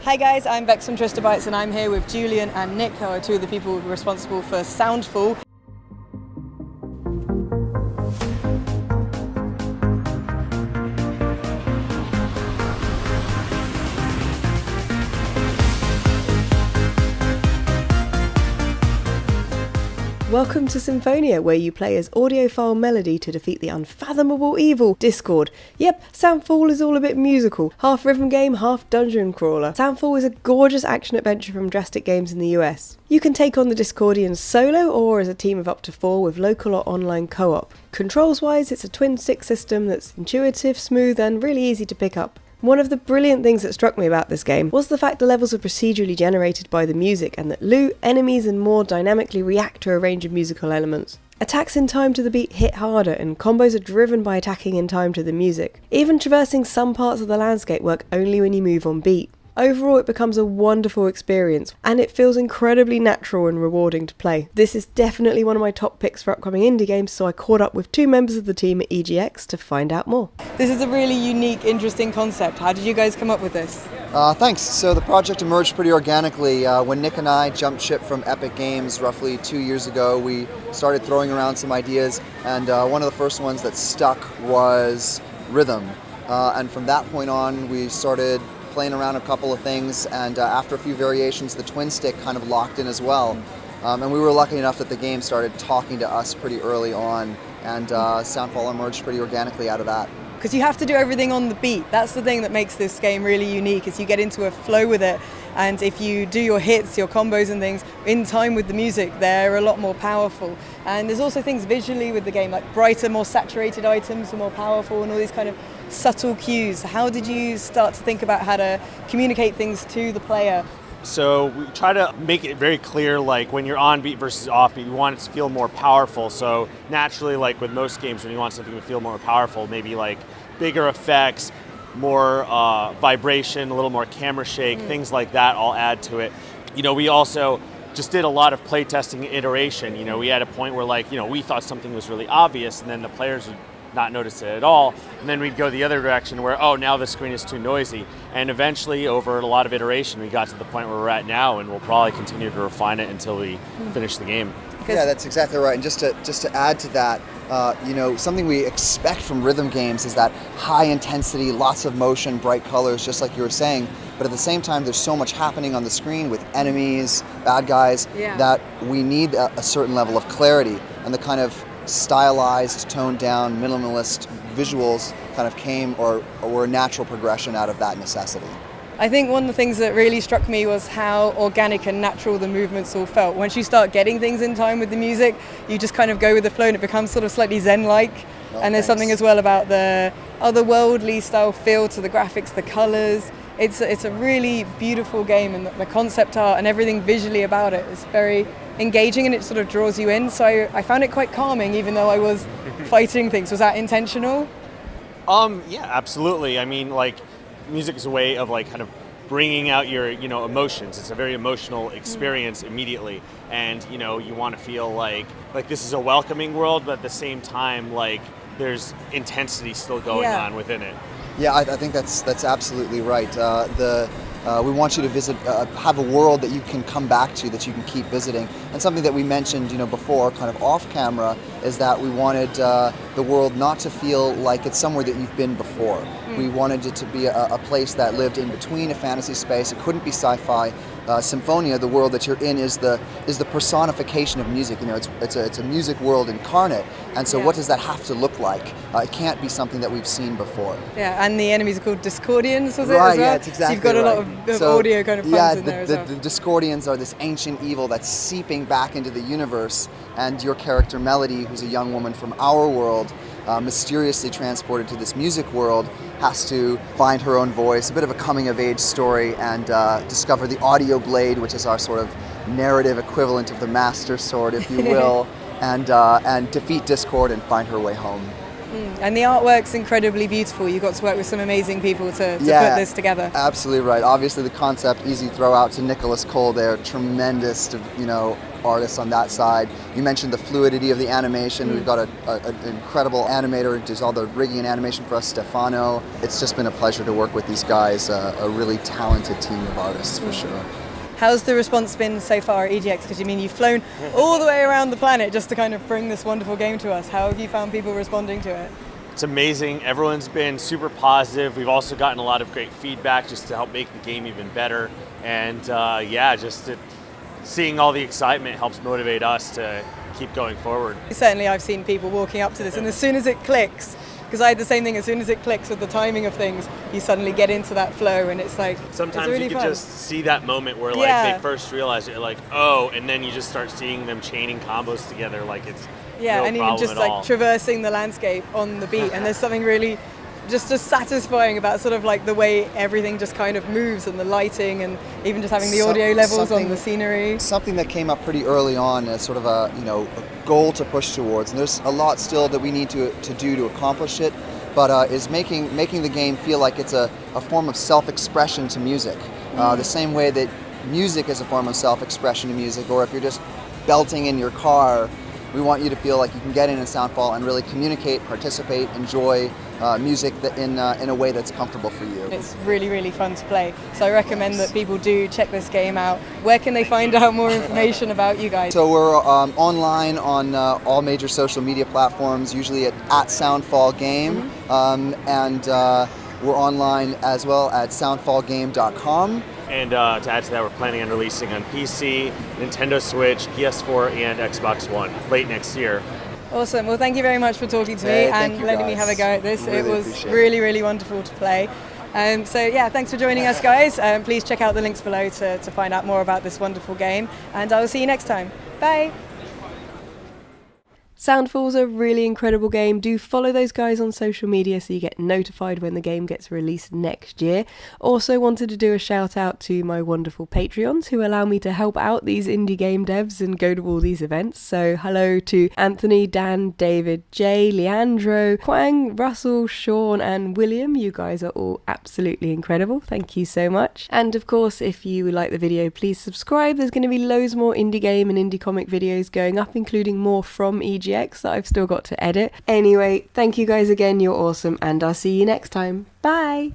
Hi guys, I'm Bex from Trista and I'm here with Julian and Nick, who are two of the people responsible for Soundfall. Welcome to Symphonia, where you play as audiophile Melody to defeat the unfathomable evil, Discord. Yep, Soundfall is all a bit musical. Half rhythm game, half dungeon crawler. Soundfall is a gorgeous action-adventure from Drastic Games in the US. You can take on the Dischoardians solo or as a team of up to 4 with local or online co-op. Controls-wise, it's a twin-stick system that's intuitive, smooth and really easy to pick up. One of the brilliant things that struck me about this game was the fact the levels are procedurally generated by the music and that loot, enemies and more dynamically react to a range of musical elements. Attacks in time to the beat hit harder and combos are driven by attacking in time to the music. Even traversing some parts of the landscape work only when you move on beat. Overall, it becomes a wonderful experience, and it feels incredibly natural and rewarding to play. This is definitely one of my top picks for upcoming indie games, so I caught up with 2 members of the team at EGX to find out more. This is a really unique, interesting concept. How did you guys come up with this? Thanks. So the project emerged pretty organically. When Nick and I jumped ship from Epic Games roughly 2 years ago, we started throwing around some ideas, and one of the first ones that stuck was rhythm. And from that point on, we started playing around a couple of things, and after a few variations, the twin stick kind of locked in as well. And we were lucky enough that the game started talking to us pretty early on, and Soundfall emerged pretty organically out of that. Because you have to do everything on the beat. That's the thing that makes this game really unique, is you get into a flow with it, and if you do your hits, your combos and things in time with the music, they're a lot more powerful. And there's also things visually with the game, like brighter, more saturated items are more powerful, and all these kind of subtle cues. How did you start to think about how to communicate things to the player? So we try to make it very clear, like when you're on beat versus off beat, we want it to feel more powerful. So naturally, like with most games, when you want something to feel more powerful, maybe like bigger effects, more vibration, a little more camera shake, things like that all add to it. You know, we also just did a lot of playtesting and iteration. You know, we had a point where we thought something was really obvious, and then the players would not notice it at all, and then we'd go the other direction where, oh, now the screen is too noisy. And eventually, over a lot of iteration, we got to the point where we're at now, and we'll probably continue to refine it until we finish the game. Yeah, that's exactly right. And just to add to that, something we expect from rhythm games is that high intensity, lots of motion, bright colors, just like you were saying. But at the same time, there's so much happening on the screen with enemies, bad guys, that we need a certain level of clarity. And the kind of stylized, toned down, minimalist visuals kind of came or were a natural progression out of that necessity. I think one of the things that really struck me was how organic and natural the movements all felt. Once you start getting things in time with the music, you just kind of go with the flow and it becomes sort of slightly zen-like. And there's something as well about the otherworldly style feel to the graphics, the colours. It's a really beautiful game, and the concept art and everything visually about it is very engaging, and it sort of draws you in. So I found it quite calming, even though I was fighting things. Was that intentional? Yeah, absolutely. I mean, like, music is a way of kind of bringing out your emotions. It's a very emotional experience immediately, and you want to feel like this is a welcoming world, but at the same time there's intensity still going on within it. Yeah, I think that's absolutely right. We want you to visit, have a world that you can come back to, that you can keep visiting. And something that we mentioned, before, kind of off camera, is that we wanted the world not to feel like it's somewhere that you've been before. We wanted it to be a place that lived in between a fantasy space. It couldn't be sci-fi. Symphonia, the world that you're in, is the personification of music. It's a music world incarnate. And so what does that have to look like? It can't be something that we've seen before. Yeah, and the enemies are called Dischoardians, was it? Right, as well? yeah, it's exactly so you've got a lot of audio kind of puns in there as well. The Dischoardians are this ancient evil that's seeping back into the universe, and your character Melody, who's a young woman from our world, mysteriously transported to this music world, has to find her own voice, a bit of a coming-of-age story, and discover the audio blade, which is our sort of narrative equivalent of the Master Sword, if you will, and defeat Discord and find her way home. And the artwork's incredibly beautiful. You got to work with some amazing people to put this together. Absolutely right. Obviously the concept, easy throw out to Nicholas Cole there, tremendous, artists on that side. You mentioned the fluidity of the animation. We've got an incredible animator who does all the rigging and animation for us, Stefano. It's just been a pleasure to work with these guys, a really talented team of artists for sure. How's the response been so far at EGX? Because you've flown all the way around the planet just to kind of bring this wonderful game to us. How have you found people responding to it? It's amazing. Everyone's been super positive. We've also gotten a lot of great feedback just to help make the game even better. And seeing all the excitement helps motivate us to keep going forward. Certainly I've seen people walking up to this, and as soon as it clicks, because I had the same thing, as soon as it clicks with the timing of things, you suddenly get into that flow, and it's like, sometimes it's really you can fun. just see that moment where they first realize it, you're like, oh, and then you just start seeing them chaining combos together like it's no and even just like traversing the landscape on the beat, and there's something really just satisfying about sort of like the way everything just kind of moves, and the lighting, and even just having the audio levels on the scenery. Something that came up pretty early on as sort of a goal to push towards, and there's a lot still that we need to do to accomplish it, but is making the game feel like it's a form of self-expression to music, the same way that music is a form of self-expression to music, or if you're just belting in your car, we want you to feel like you can get in Soundfall and really communicate, participate, enjoy music in a way that's comfortable for you. It's really, really fun to play. So I recommend that people do check this game out. Where can they find out more information about you guys? So we're online on all major social media platforms, usually at Soundfall Game, and we're online as well at soundfallgame.com. And to add to that, we're planning on releasing on PC, Nintendo Switch, PS4, and Xbox One late next year. Awesome. Well, thank you very much for talking to me and letting me have a go at this. It was really, really wonderful to play. Thanks for joining us, guys. Please check out the links below to find out more about this wonderful game. And I will see you next time. Bye. Soundfall's a really incredible game. Do follow those guys on social media so you get notified when the game gets released next year. Also wanted to do a shout out to my wonderful Patreons who allow me to help out these indie game devs and go to all these events. So hello to Anthony, Dan, David, Jay, Leandro, Quang, Russell, Sean and William. You guys are all absolutely incredible. Thank you so much. And of course, if you like the video, please subscribe. There's going to be loads more indie game and indie comic videos going up, including more from EGX that I've still got to edit. Anyway, thank you guys again, you're awesome, and I'll see you next time. Bye!